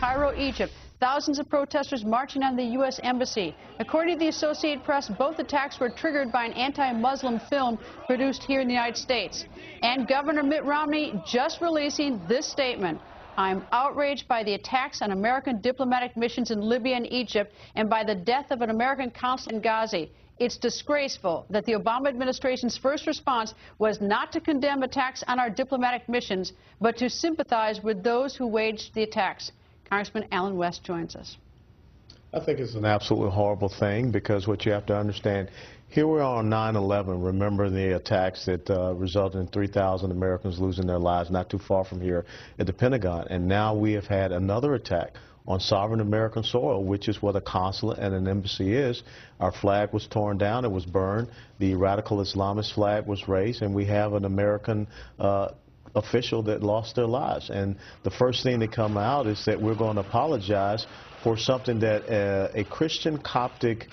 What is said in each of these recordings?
Cairo, Egypt. Thousands of protesters marching on the U.S. Embassy. According to the Associated Press, both attacks were triggered by an anti-Muslim film produced here in the United States. And Governor Mitt Romney just releasing this statement. I'm outraged by the attacks on American diplomatic missions in Libya and Egypt and by the death of an American consul in Gaza. It's disgraceful that the Obama administration's first response was not to condemn attacks on our diplomatic missions, but to sympathize with those who waged the attacks. Congressman Alan West joins us. I think it's an absolutely horrible thing because what you have to understand, here we are on 9/11. Remember the attacks that resulted in 3,000 Americans losing their lives not too far from here at the Pentagon. And now we have had another attack on sovereign American soil, which is what a consulate and an embassy is. Our flag was torn down, it was burned, the radical Islamist flag was raised, and we have an American official that lost their lives. And the first thing that come out is that we're going to apologize for something that a Christian Coptic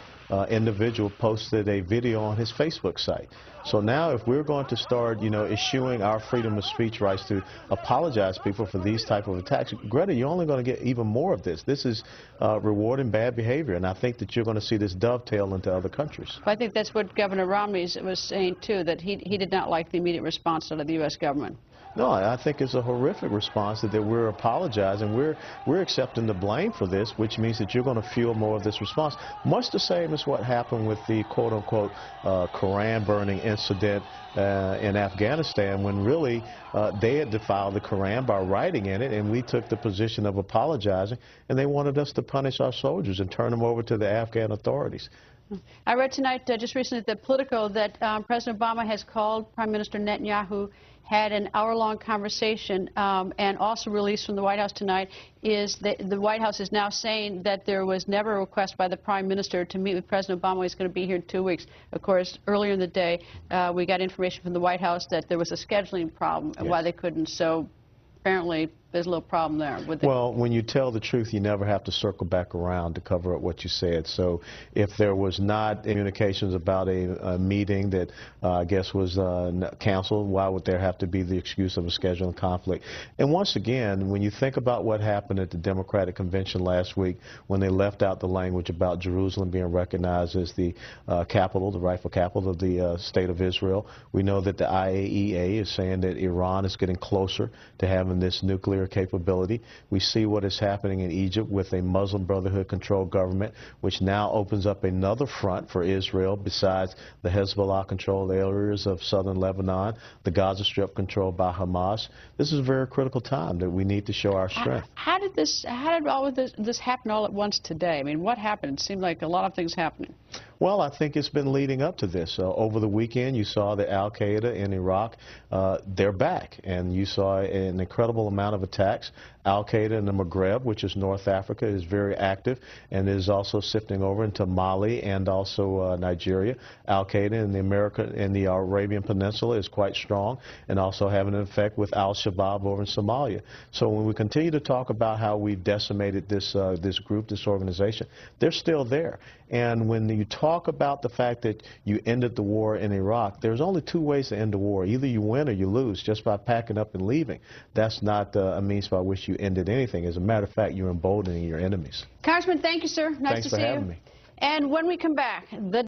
individual posted a video on his Facebook site. So now if we're going to start, eschewing our freedom of speech rights to apologize people for these type of attacks, Greta, you're only going to get even more of this. This is rewarding bad behavior, and I think that you're going to see this dovetail into other countries. I think that's what Governor Romney was saying, too, that he did not like the immediate response out of the U.S. government. No, I think it's a horrific response that we're apologizing. We're accepting the blame for this, which means that you're going to fuel more of this response. Much the same as what happened with the quote-unquote Quran burning incident in Afghanistan, when really they had defiled the Quran by writing in it, and we took the position of apologizing, and they wanted us to punish our soldiers and turn them over to the Afghan authorities. I read tonight, just recently at the Politico, that President Obama has called Prime Minister Netanyahu, had an hour-long conversation, and also released from the White House tonight is that the White House is now saying that there was never a request by the Prime Minister to meet with President Obama. He's going to be here in 2 weeks. Of course, earlier in the day, we got information from the White House that there was a scheduling problem and why they couldn't. So apparently there's a little problem there. Well, when you tell the truth, you never have to circle back around to cover up what you said. So if there was not communications about a meeting that I guess was canceled, why would there have to be the excuse of a scheduling conflict? And once again, when you think about what happened at the Democratic Convention last week when they left out the language about Jerusalem being recognized as the capital, the rightful capital of the state of Israel, we know that the IAEA is saying that Iran is getting closer to having this nuclear capability. We see what is happening in Egypt with a Muslim Brotherhood-controlled government, which now opens up another front for Israel besides the Hezbollah-controlled areas of southern Lebanon, the Gaza Strip controlled by Hamas. This is a very critical time that we need to show our strength. How did all of this happen all at once today? I mean, what happened? It seemed like a lot of things happening. Well, I think it's been leading up to this. Over the weekend, you saw that Al-Qaeda in Iraq, they're back, and you saw an incredible amount of attacks. Al-Qaeda in the Maghreb, which is North Africa, is very active and is also sifting over into Mali and also Nigeria. Al-Qaeda in the Arabian Peninsula is quite strong and also having an effect with Al-Shabaab over in Somalia. So when we continue to talk about how we've decimated this group, this organization, they're still there. And when you talk about the fact that you ended the war in Iraq, there's only two ways to end the war. Either you win or you lose just by packing up and leaving. That's not a means by which you ended anything. As a matter of fact, you're emboldening your enemies. Congressman, thank you, sir. Nice to see you. Thanks for having me. And when we come back, the